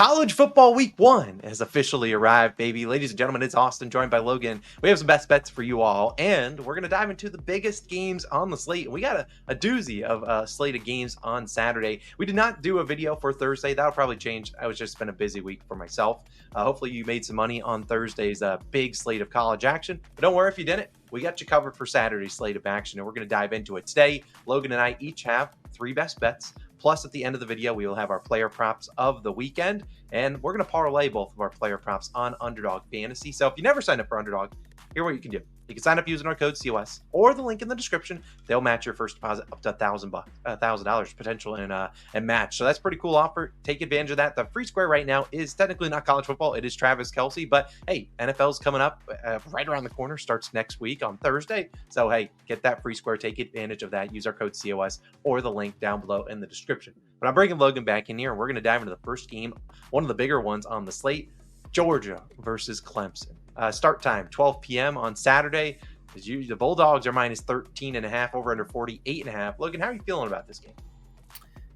College football week 1 has officially arrived, baby. Ladies and gentlemen, it's Austin, joined by Logan. We have some best bets for you all, and we're going to dive into the biggest games on the slate. And we got a doozy of a slate of games on Saturday. We did not do a video for Thursday. That'll probably change. I was just been a busy week for myself. Hopefully you made some money on Thursday's big slate of college action. But don't worry if you didn't. We got you covered for Saturday's slate of action, and we're going to dive into it today. Logan and I each have 3 best bets. Plus, at the end of the video, we will have our player props of the weekend, and we're going to parlay both of our player props on Underdog Fantasy. So if you never signed up for Underdog, here's what you can do. You can sign up using our code COS or the link in the description. They'll match your first deposit up to $1,000 potential and match. So that's a pretty cool offer. Take advantage of that. The free square right now is technically not college football. It is Travis Kelce, but hey, NFL's coming up right around the corner. Starts next week on Thursday. So hey, get that free square. Take advantage of that. Use our code COS or the link down below in the description. But I'm bringing Logan back in here, and we're going to dive into the first game, one of the bigger ones on the slate, Georgia versus Clemson. Start time 12 p.m. on Saturday. The Bulldogs are minus 13.5, over under 48.5. Logan, how are you feeling about this game?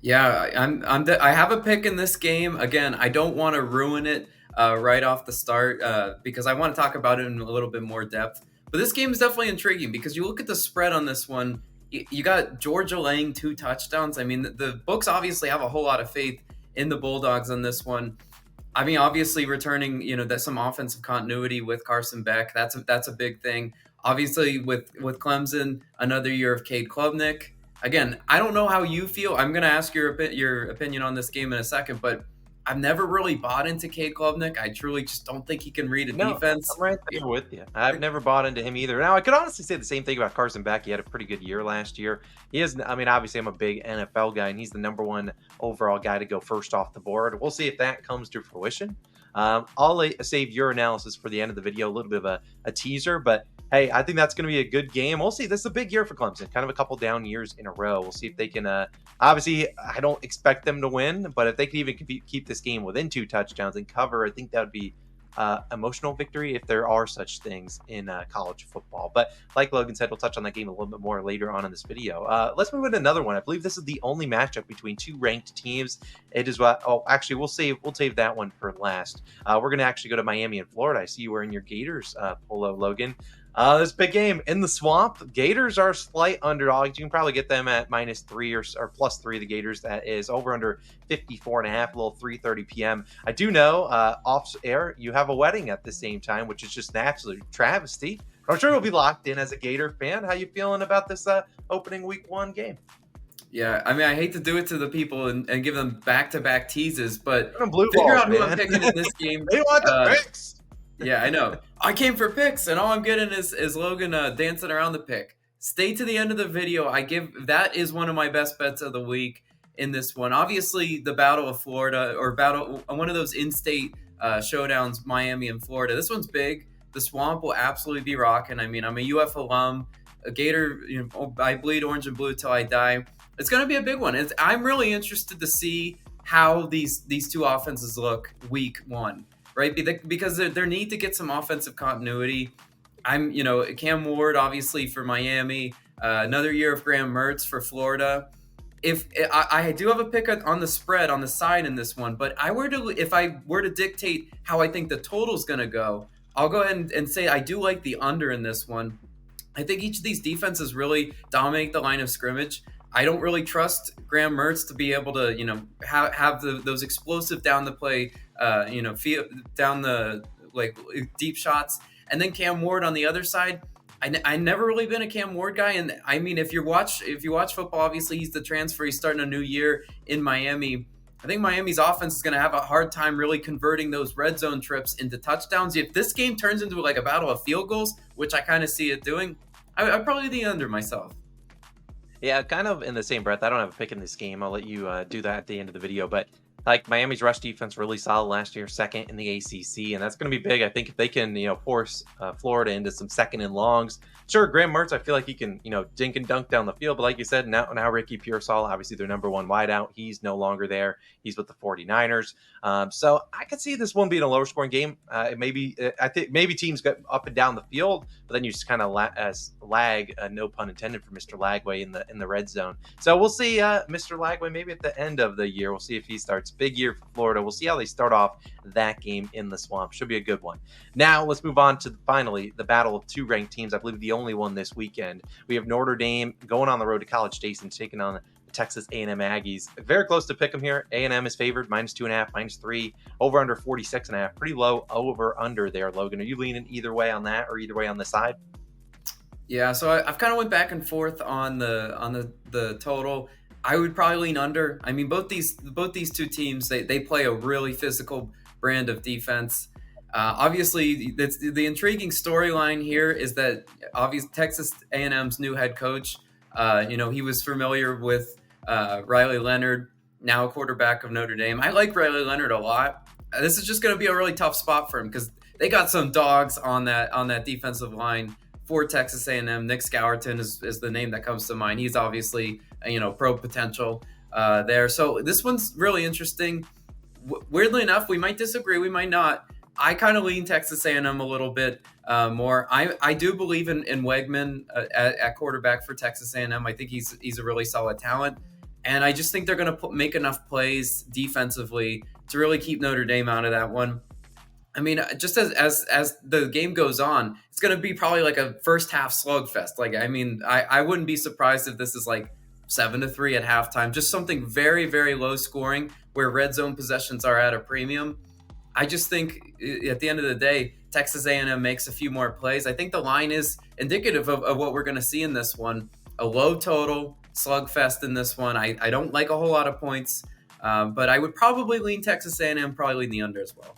Yeah, I have a pick in this game. Again, I don't want to ruin it right off the start because I want to talk about it in a little bit more depth. But this game is definitely intriguing because you look at the spread on this one. You got Georgia laying 2 touchdowns. I mean, the books obviously have a whole lot of faith in the Bulldogs on this one. I mean, obviously returning, that some offensive continuity with Carson Beck. That's a big thing. Obviously with Clemson, another year of Cade Klubnik. Again, I don't know how you feel. I'm going to ask your opinion on this game in a second, but I've never really bought into Cade Klubnik. I truly just don't think he can read a defense. I'm right there with you. I've never bought into him either. Now, I could honestly say the same thing about Carson Beck. He had a pretty good year last year. He is, obviously I'm a big NFL guy, and he's the number 1 overall guy to go first off the board. We'll see if that comes to fruition. I'll save your analysis for the end of the video, a little bit of a teaser, but hey, I think that's going to be a good game. We'll see. This is a big year for Clemson, kind of a couple down years in a row. We'll see if they can, obviously, I don't expect them to win, but if they can even keep this game within 2 touchdowns and cover, I think that would be emotional victory if there are such things in college football. But like Logan said, we'll touch on that game a little bit more later on in this video. Let's move into another one. I believe this is the only matchup between 2 ranked teams. It is what? Oh, actually, we'll save that one for last. We're going to actually go to Miami and Florida. I see you wearing your Gators polo, Logan. This big game in the swamp. Gators are slight underdogs. You can probably get them at -3 or +3. The Gators, that is over under 54.5, a little 3:30 p.m. I do know off air you have a wedding at the same time, which is just an absolute travesty. I'm sure you'll be locked in as a Gator fan. How you feeling about this opening week 1 game? Yeah, I mean, I hate to do it to the people and give them back-to-back teases, but figure out who I'm picking in this game. They want the picks. Yeah, I know. I came for picks, and all I'm getting is Logan dancing around the pick. Stay to the end of the video. That is one of my best bets of the week in this one. Obviously, the Battle of Florida, or one of those in-state showdowns, Miami and Florida. This one's big. The Swamp will absolutely be rocking. I mean, I'm a UF alum, a Gator. I bleed orange and blue till I die. It's going to be a big one. I'm really interested to see how these 2 offenses look week 1. Right, because there need to get some offensive continuity. Cam Ward obviously for Miami, another year of Graham Mertz for Florida. If I do have a pick on the spread on the side in this one, but if I were to dictate how I think the total's going to go, I'll go ahead and say I do like the under in this one. I think each of these defenses really dominate the line of scrimmage. I don't really trust Graham Mertz to be able to, have those explosive down the play, down the deep shots. And then Cam Ward on the other side. I never really been a Cam Ward guy, and I mean, if you watch football, obviously he's the transfer. He's starting a new year in Miami. I think Miami's offense is going to have a hard time really converting those red zone trips into touchdowns. If this game turns into like a battle of field goals, which I kind of see it doing, I'd probably the under myself. Yeah, kind of in the same breath. I don't have a pick in this game. I'll let you do that at the end of the video. But like Miami's rush defense really solid last year, 2nd in the ACC, and that's going to be big. I think if they can, force Florida into some 2nd and longs. Sure, Graham Mertz, I feel like he can, dink and dunk down the field. But like you said, now Ricky Pearsall, obviously their number 1 wideout, he's no longer there. He's with the 49ers. So I could see this one being a lower scoring game. I think maybe teams get up and down the field, but then you just kind of lag, no pun intended for Mr. Lagway in the red zone. So we'll see Mr. Lagway maybe at the end of the year. We'll see if he starts Big year for Florida. We'll see how they start off that game in the Swamp. Should be a good one. Now let's move on to finally the battle of two ranked teams. I believe the only one this weekend. We have Notre Dame going on the road to College Station, taking on the Texas A&M Aggies. Very close to pick them here. A&M is favored -2.5, -3, over under 46.5. Pretty low over under there, Logan. Are you leaning either way on that or either way on the side? Yeah, so I've kind of went back and forth on the total. I would probably lean under. I mean, both these two teams, they play a really physical brand of defense. Obviously, the intriguing storyline here is that obviously Texas A&M's new head coach, he was familiar with Riley Leonard, now quarterback of Notre Dame. I like Riley Leonard a lot. This is just going to be a really tough spot for him because they got some dogs on that defensive line for Texas A&M. Nick Scourton is the name that comes to mind. He's obviously pro potential there. So this one's really interesting. Weirdly enough, we might disagree, we might not. I kind of lean Texas A&M a little bit more. I do believe in Wegman at quarterback for Texas A&M. I think he's a really solid talent, and I just think they're going to make enough plays defensively to really keep Notre Dame out of that one. I mean, just as the game goes on, it's going to be probably like a first half slugfest. Like, I mean, I wouldn't be surprised if this is like 7-3 at halftime, just something very, very low scoring where red zone possessions are at a premium. I just think at the end of the day, Texas A&M makes a few more plays. I think the line is indicative of what we're going to see in this one. A low total, slugfest in this one. I don't like a whole lot of points, but I would probably lean Texas A&M, probably lean the under as well.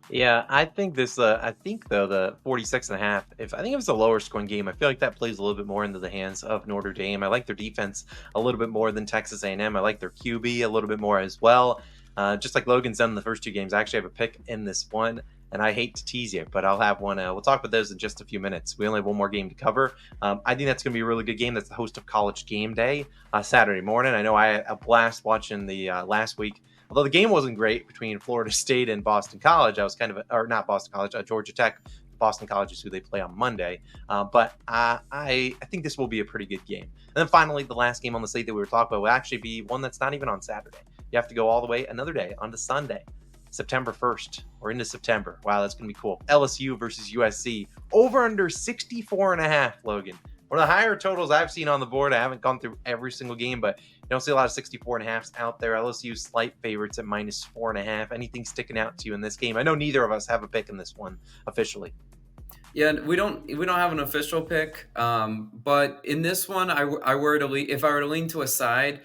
Yeah, I think this. I think though the 46.5. I think if it's a lower scoring game, I feel like that plays a little bit more into the hands of Notre Dame. I like their defense a little bit more than Texas A&M. I like their QB a little bit more as well. Just like Logan's done in the first two games, I actually have a pick in this one, and I hate to tease you, but I'll have one. We'll talk about those in just a few minutes. We only have one more game to cover. I think that's going to be a really good game. That's the host of College Game Day Saturday morning. I know I had a blast watching the last week. Although the game wasn't great between Florida State and Boston College, I was kind of, or not Boston College, Georgia Tech. Boston College is who they play on Monday. But I think this will be a pretty good game. And then finally, the last game on the slate that we were talking about will actually be one that's not even on Saturday. You have to go all the way another day onto Sunday, September 1st, or into September. Wow, that's going to be cool. LSU versus USC, over under 64.5, Logan. One of the higher totals I've seen on the board. I haven't gone through every single game, but you don't see a lot of 64.5s out there. LSU slight favorites at -4.5. Anything sticking out to you in this game? I know neither of us have a pick in this one officially. Yeah, we don't have an official pick, but in this one, if I were to lean to a side,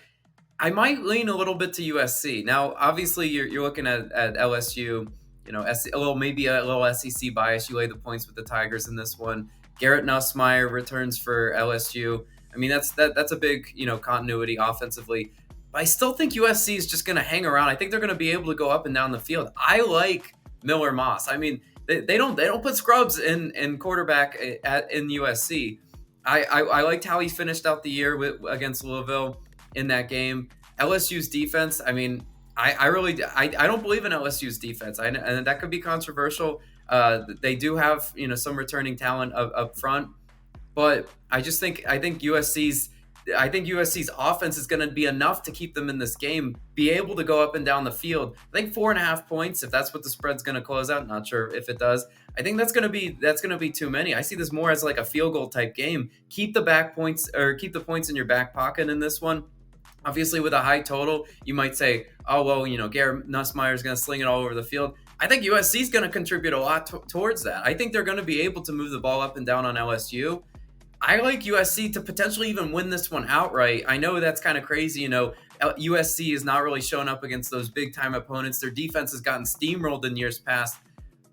I might lean a little bit to USC. Now, obviously, you're looking at LSU. Maybe a little SEC bias. You lay the points with the Tigers in this one. Garrett Nussmeier returns for LSU. I mean, that's a big continuity offensively. But I still think USC is just going to hang around. I think they're going to be able to go up and down the field. I like Miller Moss. I mean, they don't put scrubs in quarterback in USC. I liked how he finished out the year against Louisville in that game. LSU's defense. I mean, I don't believe in LSU's defense. And that could be controversial. They do have some returning talent up front, but I think USC's offense is going to be enough to keep them in this game, be able to go up and down the field. I think 4.5 points, if that's what the spread's going to close out. Not sure if it does. I think that's going to be too many. I see this more as like a field goal type game. Keep the points in your back pocket in this one. Obviously, with a high total, you might say, oh, well, Garrett Nussmeier is going to sling it all over the field. I think USC is going to contribute a lot towards that. I think they're going to be able to move the ball up and down on LSU. I like USC to potentially even win this one outright. I know that's kind of crazy. USC is not really showing up against those big-time opponents. Their defense has gotten steamrolled in years past.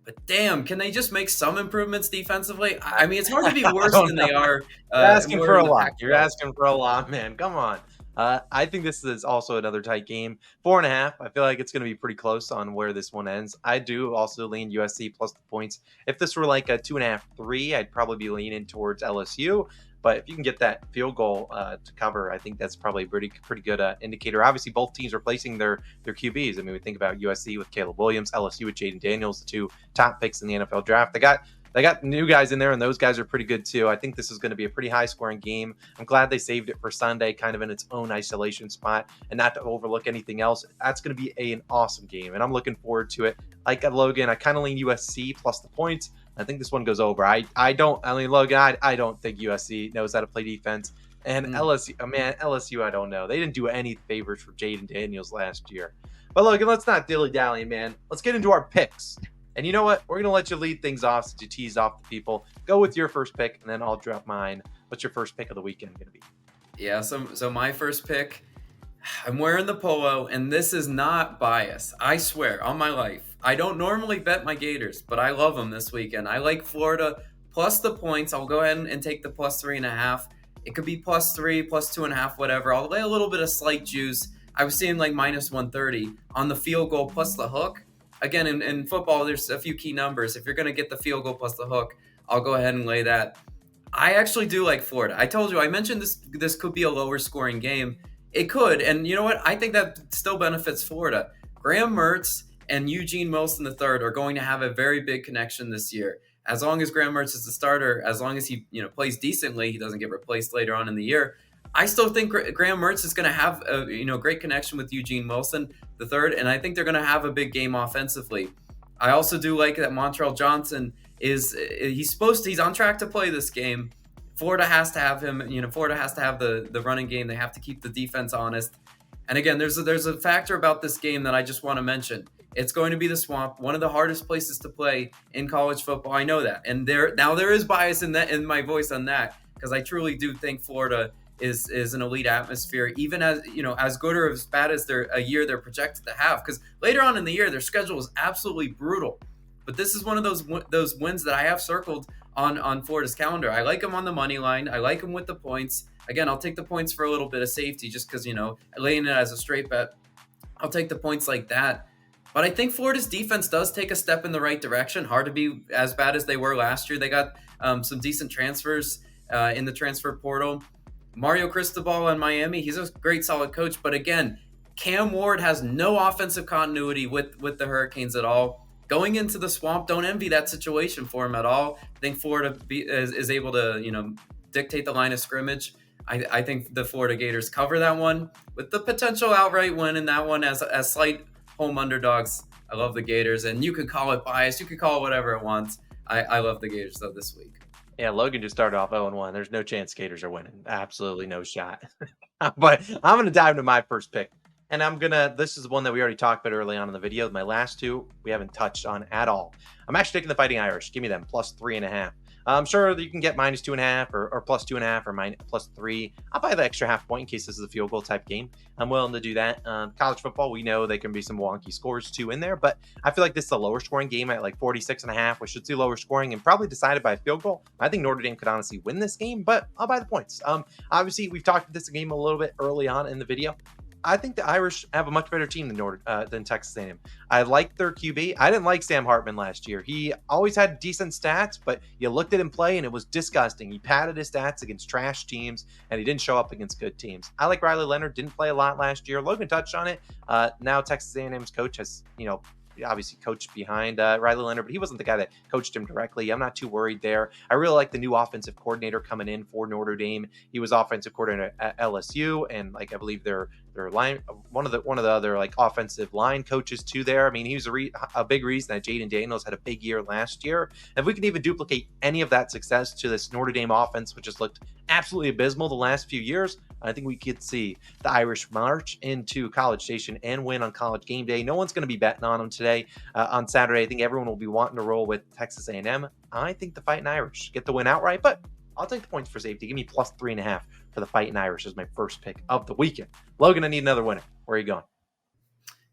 But damn, can they just make some improvements defensively? I mean, it's hard to be worse than they are. You're asking for a lot. You're asking for a lot, man. Come on. I think this is also another tight game. 4.5. I feel like it's going to be pretty close on where this one ends. I do also lean USC plus the points. If this were like a 2.5, 3, I'd probably be leaning towards LSU. But if you can get that field goal to cover, I think that's probably a pretty good indicator. Obviously, both teams are placing their QBs. I mean, we think about USC with Caleb Williams, LSU with Jaden Daniels, the two top picks in the NFL draft. They got they got new guys in there, and those guys are pretty good too. I think this is going to be a pretty high scoring game. I'm glad they saved it for Sunday, kind of in its own isolation spot, and not to overlook anything else. That's going to be an awesome game, and I'm looking forward to it. Like Logan, I kind of lean USC plus the points. I think this one goes over. I mean, Logan, I don't think USC knows how to play defense. And LSU, man, LSU, I don't know. They didn't do any favors for Jaden Daniels last year. But Logan, let's not dilly-dally, man. Let's get into our picks. And you know what? We're going to let you lead things off since you teased off the people. Go with your first pick, and then I'll drop mine. What's your first pick of the weekend going to be? Yeah, so my first pick, I'm wearing the polo, and this is not bias. I swear, on my life. I don't normally bet my Gators, but I love them this weekend. I like Florida plus the points. I'll go ahead and take the plus 3.5. It could be plus 3, plus 2.5, whatever. I'll lay a little bit of slight juice. I was seeing like minus 130 on the field goal plus the hook. Again, in football, there's a few key numbers. If you're going to get the field goal plus the hook, I'll go ahead and lay that. I actually do like Florida. I told you, I mentioned this could be a lower scoring game. It could, and you know what? I think that still benefits Florida. Graham Mertz and Eugene Wilson III are going to have a very big connection this year. As long as Graham Mertz is the starter, as long as he plays decently, he doesn't get replaced later on in the year. I still think Graham Mertz is going to have a great connection with Eugene Wilson III, and I think they're going to have a big game offensively. I also do like that Montrell Johnson he's on track to play this game. Florida has to have him. Florida has to have the running game. They have to keep the defense honest. And again, there's a factor about this game that I just want to mention. It's going to be the Swamp, one of the hardest places to play in college football. I know that, and there is bias in my voice on that, because I truly do think Florida is an elite atmosphere, even as good or as bad as a year they're projected to have. Because later on in the year, their schedule is absolutely brutal. But this is one of those wins that I have circled on Florida's calendar. I like them on the money line. I like them with the points. Again, I'll take the points for a little bit of safety, just because laying it as a straight bet. I'll take the points like that. But I think Florida's defense does take a step in the right direction. Hard to be as bad as they were last year. They got some decent transfers in the transfer portal. Mario Cristobal in Miami, he's a great, solid coach. But again, Cam Ward has no offensive continuity with the Hurricanes at all. Going into the Swamp, don't envy that situation for him at all. I think Florida is able to dictate the line of scrimmage. I think the Florida Gators cover that one with the potential outright win in that one as slight home underdogs. I love the Gators, and you could call it bias. You could call it whatever it wants. I love the Gators, though, this week. Yeah, Logan just started off 0-1. There's no chance Gators are winning. Absolutely no shot. But I'm going to dive into my first pick. And this is one that we already talked about early on in the video. My last two, we haven't touched on at all. I'm actually taking the Fighting Irish. Give me them, plus 3.5. I'm sure that you can get minus 2.5 or plus 2.5 or plus 3. I'll buy the extra half point in case this is a field goal type game. I'm willing to do that. College football, we know there can be some wonky scores too in there, but I feel like this is a lower scoring game at like 46.5. We should see lower scoring and probably decided by a field goal. I think Notre Dame could honestly win this game, but I'll buy the points. Obviously, we've talked about this game a little bit early on in the video. I think the Irish have a much better team than Texas A&M. I like their QB. I didn't like Sam Hartman last year. He always had decent stats, but you looked at him play and it was disgusting. He padded his stats against trash teams, and he didn't show up against good teams. I like Riley Leonard. Didn't play a lot last year. Logan touched on it. Now Texas A&M's coach has, obviously coached behind Riley Leonard, but he wasn't the guy that coached him directly. I'm not too worried there. I really like the new offensive coordinator coming in for Notre Dame. He was offensive coordinator at LSU, and I believe their line, one of the other offensive line coaches too there. I mean, he was a big reason that Jaden Daniels had a big year last year. If we can even duplicate any of that success to this Notre Dame offense, which has looked absolutely abysmal the last few years, I think we could see the Irish march into College Station and win on College Game Day. No one's going to be betting on them today on Saturday. I think everyone will be wanting to roll with Texas A&M. I think the Fighting Irish get the win outright, but I'll take the points for safety. Give me plus 3.5 for the Fighting Irish as my first pick of the weekend. Logan, I need another winner. Where are you going?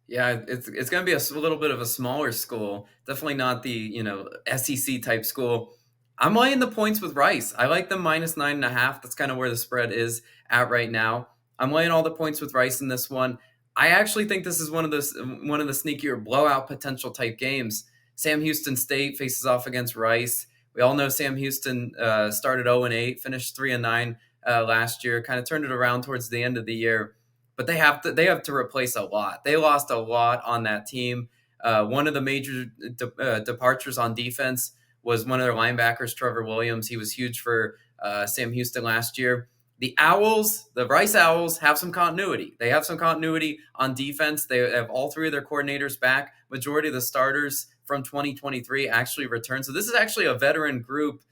Yeah, it's going to be a little bit of a smaller school. Definitely not the SEC type school. I'm laying the points with Rice. I like them minus 9.5. That's kind of where the spread is at right now. I'm laying all the points with Rice in this one. I actually think this is one of the sneakier blowout potential type games. Sam Houston State faces off against Rice. We all know Sam Houston started 0-8, finished 3-9 last year. Kind of turned it around towards the end of the year, but they have to replace a lot. They lost a lot on that team. One of the major departures on defense was one of their linebackers, Trevor Williams. He was huge for Sam Houston last year. The Owls, the Rice Owls, have some continuity. They have some continuity on defense. They have all three of their coordinators back. Majority of the starters from 2023 actually returned. So this is actually a veteran group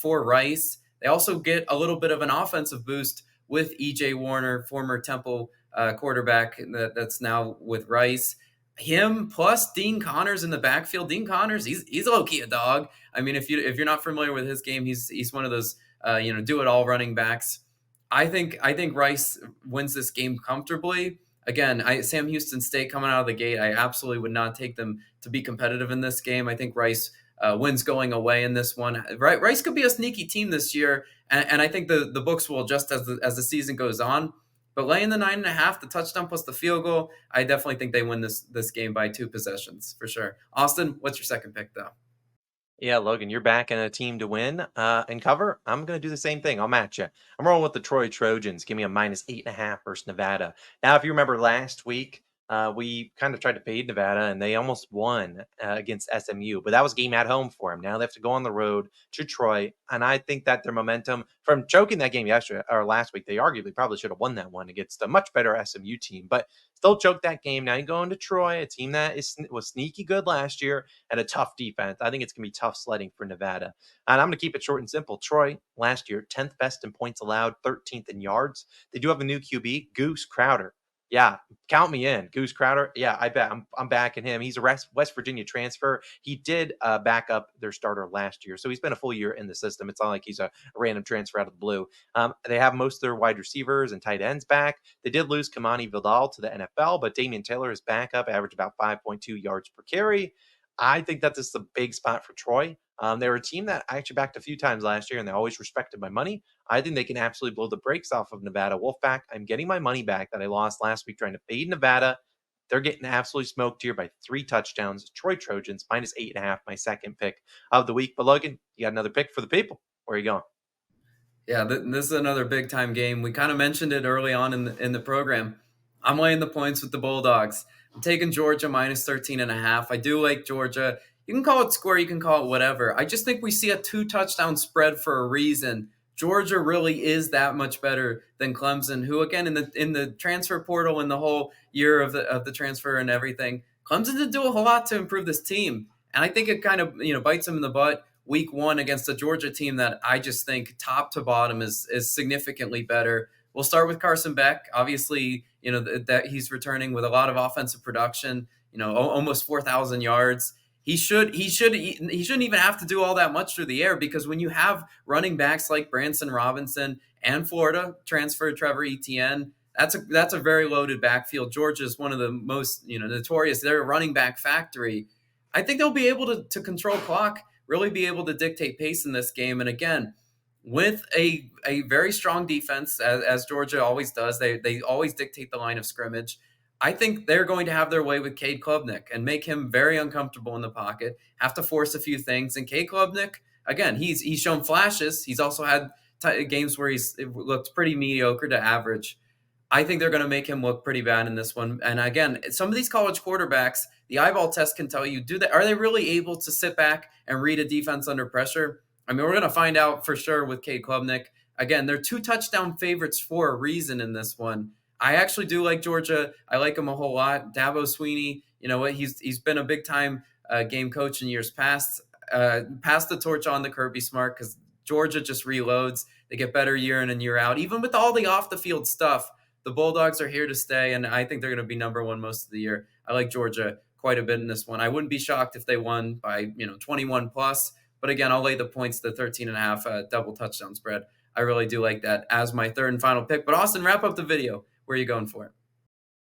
for Rice. They also get a little bit of an offensive boost with E.J. Warner, former Temple quarterback that's now with Rice. Him plus Dean Connors in the backfield. Dean Connors, he's low-key a dog. I mean, if you're not familiar with his game, he's one of those do it all running backs. I think Rice wins this game comfortably. Again, Sam Houston State coming out of the gate, I absolutely would not take them to be competitive in this game. I think Rice wins going away in this one. Rice could be a sneaky team this year, and I think the books will adjust as the season goes on. But laying the 9.5, the touchdown plus the field goal, I definitely think they win this game by 2 possessions for sure. Austin, what's your second pick though? Yeah, Logan, you're backing a team to win and cover. I'm going to do the same thing. I'll match you. I'm rolling with the Troy Trojans. Give me a -8.5 versus Nevada. Now, if you remember last week, we kind of tried to fade Nevada, and they almost won against SMU. But that was game at home for them. Now they have to go on the road to Troy, and I think that their momentum from choking that game yesterday or last week, they arguably probably should have won that one against a much better SMU team, but still choked that game. Now you go into Troy, a team that was sneaky good last year and a tough defense. I think it's going to be tough sledding for Nevada. And I'm going to keep it short and simple. Troy, last year, 10th best in points allowed, 13th in yards. They do have a new QB, Goose Crowder. Yeah, count me in. Goose Crowder. Yeah, I bet I'm backing him. He's a West Virginia transfer. He did back up their starter last year, so he's been a full year in the system. It's not like he's a random transfer out of the blue. They have most of their wide receivers and tight ends back. They did lose Kamani Vidal to the NFL, but Damian Taylor is back up, averaged about 5.2 yards per carry. I think that this is a big spot for Troy. They were a team that I actually backed a few times last year, and they always respected my money. I think they can absolutely blow the brakes off of Nevada. Wolfpack, I'm getting my money back that I lost last week trying to fade Nevada. They're getting absolutely smoked here by 3 touchdowns. Troy Trojans, -8.5, my second pick of the week. But Logan, you got another pick for the people. Where are you going? Yeah, this is another big time game. We kind of mentioned it early on in the program. I'm laying the points with the Bulldogs. I'm taking Georgia -13.5. I do like Georgia. You can call it square, you can call it whatever. I just think we see a 2-touchdown spread for a reason. Georgia really is that much better than Clemson, who again in the transfer portal and the whole year of the transfer and everything, Clemson didn't do a whole lot to improve this team. And I think it kind of bites them in the butt week 1 against a Georgia team that I just think top to bottom is significantly better. We'll start with Carson Beck. Obviously, that he's returning with a lot of offensive production, almost 4,000 yards. He shouldn't even have to do all that much through the air, because when you have running backs like Branson Robinson and Florida transfer Trevor Etienne, that's a very loaded backfield. Georgia is one of the most notorious. They're a running back factory. I think they'll be able to control clock, really be able to dictate pace in this game. And again, with a very strong defense, as Georgia always does, they always dictate the line of scrimmage. I think they're going to have their way with Cade Klubnik and make him very uncomfortable in the pocket, have to force a few things. And Cade Klubnik, again, he's shown flashes. He's also had games where he's looked pretty mediocre to average. I think they're going to make him look pretty bad in this one. And again, some of these college quarterbacks, the eyeball test can tell you, are they really able to sit back and read a defense under pressure? I mean, we're going to find out for sure with Cade Klubnik. Again, they're 2 touchdown favorites for a reason in this one. I actually do like Georgia. I like him a whole lot. Dabo Sweeney, he's been a big time game coach in years past. Pass the torch on to Kirby Smart, because Georgia just reloads. They get better year in and year out. Even with all the off the field stuff, the Bulldogs are here to stay, and I think they're going to be number 1 most of the year. I like Georgia quite a bit in this one. I wouldn't be shocked if they won by 21 plus. But again, I'll lay the points, the 13.5 double touchdown spread. I really do like that as my third and final pick. But Austin, wrap up the video. Where are you going for it?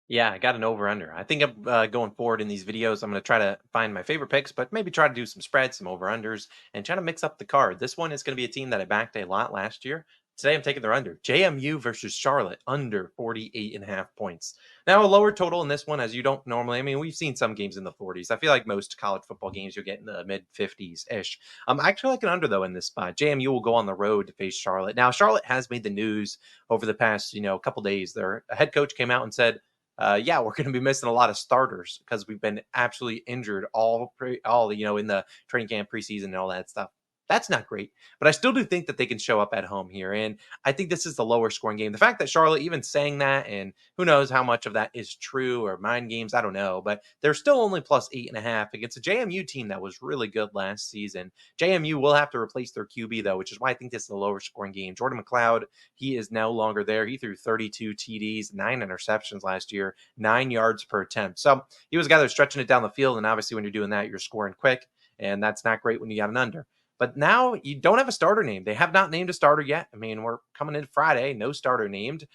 Yeah, I got an over-under. I think I'm going forward in these videos, I'm going to try to find my favorite picks, but maybe try to do some spreads, some over-unders, and try to mix up the card. This one is going to be a team that I backed a lot last year. Today I'm taking their under. JMU versus Charlotte, under 48.5 points. Now, a lower total in this one, as you don't normally. I mean, we've seen some games in the 40s. I feel like most college football games you'll get in the mid-50s-ish. I actually like an under, though, in this spot. JMU will go on the road to face Charlotte. Now, Charlotte has made the news over the past, couple days. Their head coach came out and said, yeah, we're going to be missing a lot of starters because we've been absolutely injured all in the training camp, preseason, and all that stuff. That's not great, but I still do think that they can show up at home here. And I think this is the lower scoring game. The fact that Charlotte even saying that, and who knows how much of that is true or mind games, I don't know, but they're still only plus 8.5 against a JMU team that was really good last season. JMU will have to replace their QB though, which is why I think this is a lower scoring game. Jordan McLeod, he is no longer there. He threw 32 TDs, 9 interceptions last year, 9 yards per attempt. So he was a guy that was stretching it down the field. And obviously, when you're doing that, you're scoring quick. And that's not great when you got an under. But now you don't have a starter name. They have not named a starter yet. I mean, we're coming in Friday, no starter named.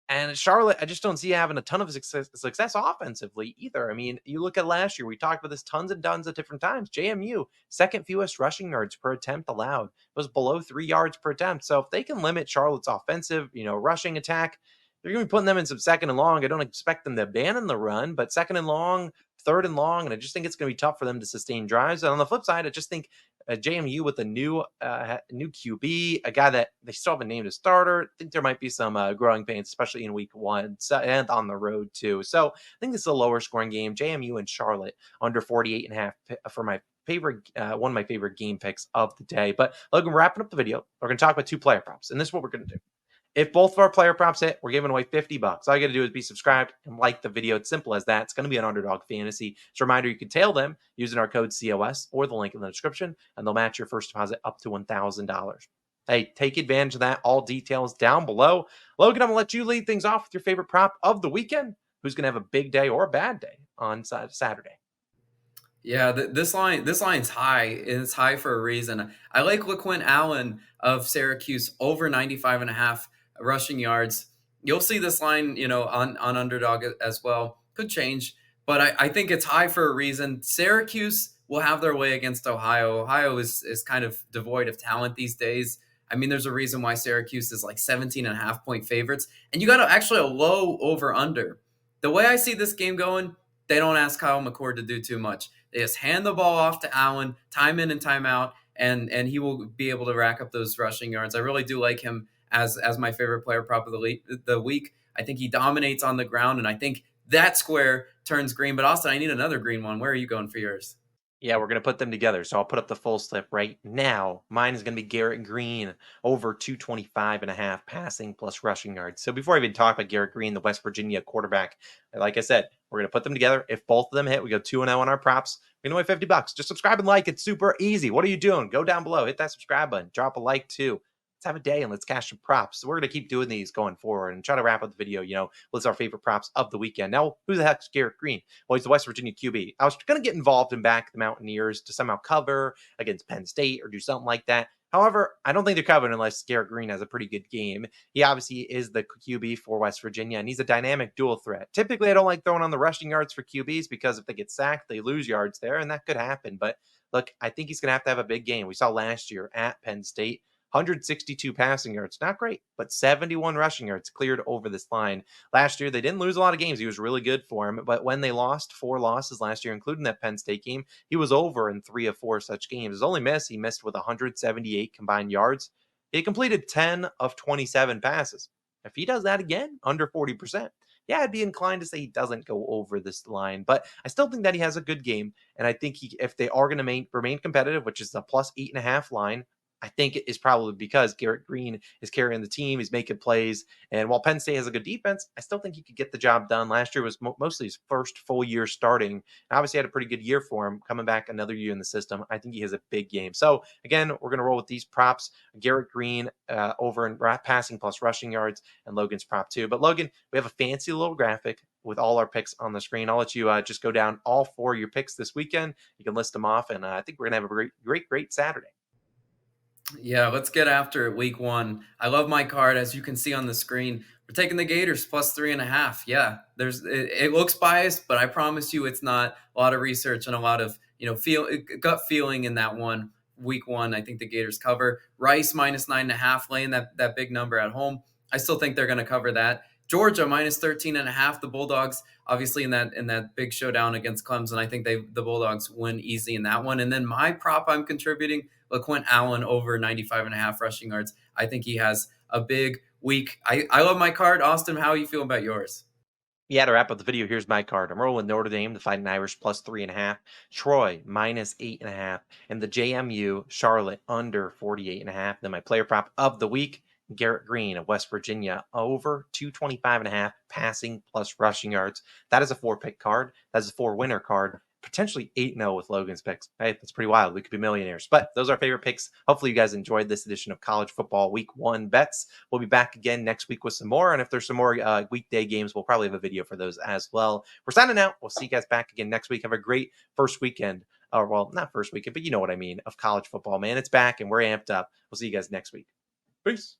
And Charlotte, I just don't see having a ton of success offensively either. I mean, you look at last year, we talked about this tons and tons of different times. JMU, second fewest rushing yards per attempt allowed, was below 3 yards per attempt. So if they can limit Charlotte's offensive, rushing attack, they're going to be putting them in some second and long. I don't expect them to abandon the run, but second and long, third and long, and I just think it's going to be tough for them to sustain drives. And on the flip side, I just think JMU with a new QB, a guy that they still haven't named a starter. I think there might be some growing pains, especially in week one and on the road too. So I think this is a lower scoring game. JMU and Charlotte under 48.5 for my favorite, one of my favorite game picks of the day. But Logan, we're wrapping up the video. We're going to talk about 2 player props, and this is what we're going to do. If both of our player props hit, we're giving away $50. All you got to do is be subscribed and like the video. It's simple as that. It's going to be an Underdog Fantasy. Just a reminder, you can tail them using our code COS or the link in the description, and they'll match your first deposit up to $1,000. Hey, take advantage of that. All details down below. Logan, I'm going to let you lead things off with your favorite prop of the weekend. Who's going to have a big day or a bad day on Saturday? Yeah, this line's high, and it's high for a reason. I like LaQuint Allen of Syracuse over 95.5 rushing yards. You'll see this line, on Underdog as well. Could change, but I think it's high for a reason. Syracuse will have their way against Ohio. Ohio is kind of devoid of talent these days. I mean, there's a reason why Syracuse is like 17.5 point favorites, and you got actually a low over under. The way I see this game going, they don't ask Kyle McCord to do too much. They just hand the ball off to Allen, time in and time out, and he will be able to rack up those rushing yards. I really do like him as my favorite player prop of the week. I think he dominates on the ground, and I think that square turns green. But Austin, I need another green one. Where are you going for yours? Yeah, we're going to put them together. So I'll put up the full slip right now. Mine is going to be Garrett Green over 225.5 passing plus rushing yards. So before I even talk about Garrett Green, the West Virginia quarterback, like I said, we're going to put them together. If both of them hit, we go 2-0 on our props. We're going to win $50. Just subscribe and like. It's super easy. What are you doing? Go down below. Hit that subscribe button. Drop a like too. Let's have a day and let's cash some props. So we're going to keep doing these going forward and try to wrap up the video, what's our favorite props of the weekend. Now, who the heck's Garrett Green? Well, he's the West Virginia QB. I was going to get involved and back the Mountaineers to somehow cover against Penn State or do something like that. However, I don't think they're covering unless Garrett Green has a pretty good game. He obviously is the QB for West Virginia, and he's a dynamic dual threat. Typically, I don't like throwing on the rushing yards for QBs because if they get sacked, they lose yards there, and that could happen. But look, I think he's going to have a big game. We saw last year at Penn State. 162 passing yards, not great, but 71 rushing yards cleared over this line. Last year, they didn't lose a lot of games. He was really good for him, but when they lost 4 losses last year, including that Penn State game, he was over in 3 of 4 such games. His only miss, he missed with 178 combined yards. He completed 10 of 27 passes. If he does that again, under 40%, yeah, I'd be inclined to say he doesn't go over this line, but I still think that he has a good game. And I think if they are going to remain competitive, which is a plus 8.5 line, I think it is probably because Garrett Green is carrying the team. He's making plays. And while Penn State has a good defense, I still think he could get the job done. Last year was mostly his first full year starting. And obviously had a pretty good year for him coming back another year in the system. I think he has a big game. So again, we're going to roll with these props. Garrett Green over in passing plus rushing yards and Logan's prop too. But Logan, we have a fancy little graphic with all our picks on the screen. I'll let you just go down all 4 of your picks this weekend. You can list them off. And I think we're going to have a great Saturday. Yeah, let's get after it. Week 1. I love my card, as you can see on the screen. We're taking the Gators plus 3.5. Yeah, it looks biased, but I promise you, it's not. A lot of research and a lot of gut feeling in that one. Week 1, I think the Gators cover. Rice minus 9.5, laying that big number at home. I still think they're going to cover that. Georgia minus 13.5. The Bulldogs, obviously in that big showdown against Clemson, I think the Bulldogs win easy in that one. And then my prop I'm contributing, LaQuint Allen over 95.5 rushing yards. I think he has a big week. I love my card. Austin, how are you feeling about yours? Yeah, to wrap up the video, here's my card. I'm rolling Notre Dame, the Fighting Irish, plus 3.5. Troy, minus 8.5. And the JMU, Charlotte, under 48.5. Then my player prop of the week, Garrett Green of West Virginia, over 225.5 passing plus rushing yards. That is a 4-pick card. That's a 4-winner card. Potentially 8-0 with Logan's picks. Hey, that's pretty wild. We could be millionaires. But those are our favorite picks. Hopefully you guys enjoyed this edition of College Football Week 1 bets. We'll be back again next week with some more. And if there's some more weekday games, we'll probably have a video for those as well. We're signing out. We'll see you guys back again next week. Have a great first weekend. Or, well, not first weekend, but you know what I mean, of college football, man. It's back and we're amped up. We'll see you guys next week. Peace.